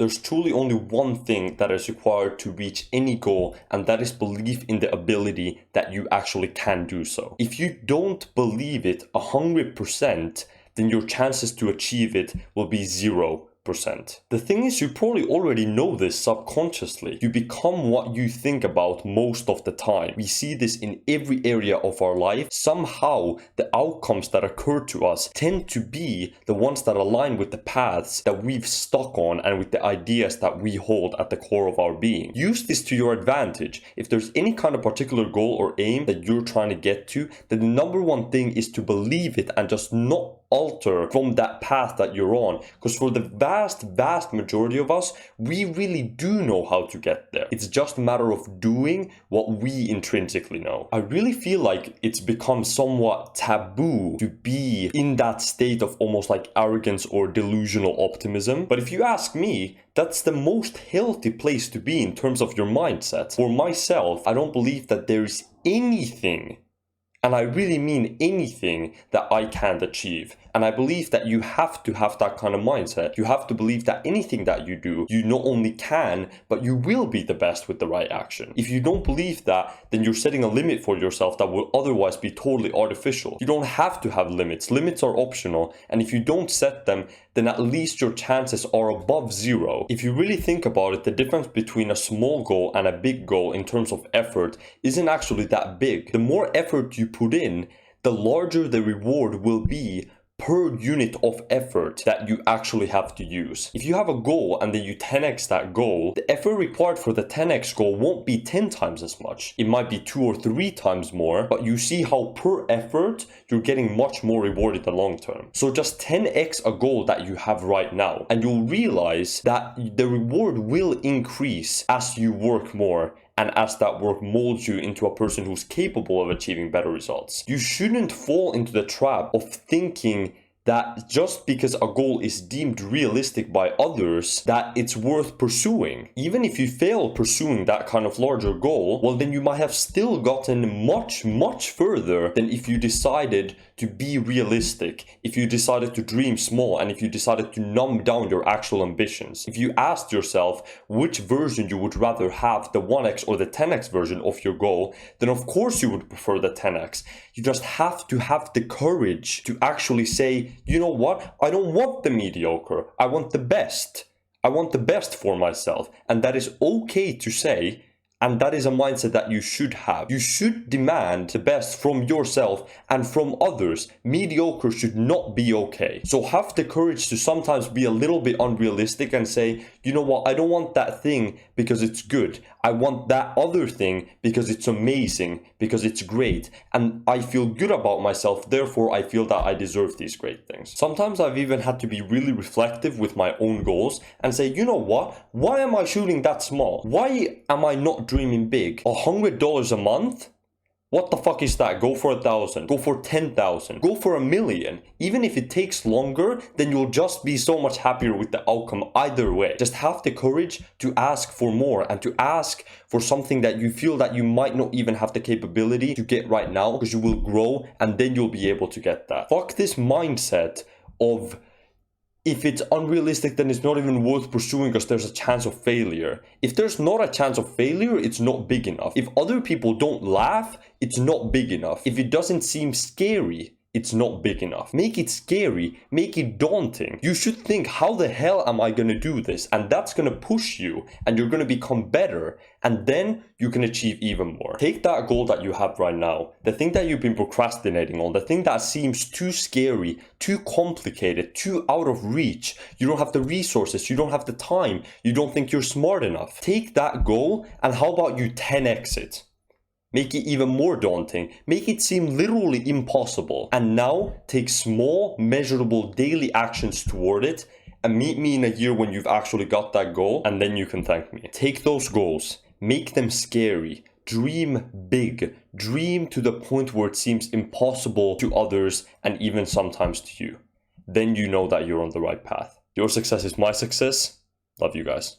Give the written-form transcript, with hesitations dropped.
There's truly only one thing that is required to reach any goal, and that is belief in the ability that you actually can do so. If you don't believe it 100%, then your chances to achieve it will be 0%. The thing is, you probably already know this subconsciously. You become what you think about most of the time. We see this in every area of our life. Somehow, the outcomes that occur to us tend to be the ones that align with the paths that we've stuck on and with the ideas that we hold at the core of our being. Use this to your advantage. If there's any kind of particular goal or aim that you're trying to get to, then the number one thing is to believe it and just not alter from that path that you're on, because for the vast majority of us, we really do know how to get there. It's just a matter of doing what we intrinsically know. I really feel like it's become somewhat taboo to be in that state of almost like arrogance or delusional optimism, but if you ask me, that's the most healthy place to be in terms of your mindset. For myself, I don't believe that there is anything, and I really mean anything, that I can't achieve. And I believe that you have to have that kind of mindset. You have to believe that anything that you do, you not only can, but you will be the best with the right action. If you don't believe that, then you're setting a limit for yourself that will otherwise be totally artificial. You don't have to have limits. Limits are optional. And if you don't set them, then at least your chances are above 0. If you really think about it, the difference between a small goal and a big goal in terms of effort isn't actually that big. The more effort you put in, the larger the reward will be per unit of effort that you actually have to use. If you have a goal and then you 10x that goal, the effort required for the 10x goal won't be 10 times as much. It might be 2 or 3 times more, but you see how per effort, you're getting much more rewarded in the long term. So just 10x a goal that you have right now, and you'll realize that the reward will increase as you work more and as that work molds you into a person who's capable of achieving better results. You shouldn't fall into the trap of thinking that just because a goal is deemed realistic by others, that it's worth pursuing. Even if you fail pursuing that kind of larger goal, well, then you might have still gotten much further than if you decided to be realistic, if you decided to dream small, and if you decided to numb down your actual ambitions. If you asked yourself which version you would rather have, the 1x or the 10x version of your goal, then of course you would prefer the 10x. You just have to have the courage to actually say, you know what? I don't want the mediocre. I want the best. I want the best for myself. And that is okay to say. And that is a mindset that you should have. You should demand the best from yourself and from others. Mediocre should not be okay. So have the courage to sometimes be a little bit unrealistic and say, you know what, I don't want that thing because it's good. I want that other thing because it's amazing, because it's great. And I feel good about myself, therefore I feel that I deserve these great things. Sometimes I've even had to be really reflective with my own goals and say, you know what, why am I shooting that small? Why am I not dreaming big? $100 a month? What the fuck is that? Go for 1,000. Go for 10,000. Go for 1,000,000. Even if it takes longer, then you'll just be so much happier with the outcome either way. Just have the courage to ask for more and to ask for something that you feel that you might not even have the capability to get right now, because you will grow and then you'll be able to get that. Fuck this mindset of, if it's unrealistic, then it's not even worth pursuing because there's a chance of failure. If there's not a chance of failure, it's not big enough. If other people don't laugh, it's not big enough. If it doesn't seem scary, it's not big enough. Make it scary, make it daunting. You should think, how the hell am I gonna do this? And that's gonna push you and you're gonna become better, and then you can achieve even more. Take that goal that you have right now, the thing that you've been procrastinating on, the thing that seems too scary, too complicated, too out of reach. You don't have the resources, you don't have the time, you don't think you're smart enough. Take that goal and how about you 10x it? Make it even more daunting. Make it seem literally impossible. And now take small, measurable daily actions toward it, and meet me in a year when you've actually got that goal, and then you can thank me. Take those goals, make them scary, dream big, dream to the point where it seems impossible to others and even sometimes to you. Then you know that you're on the right path. Your success is my success. Love you guys.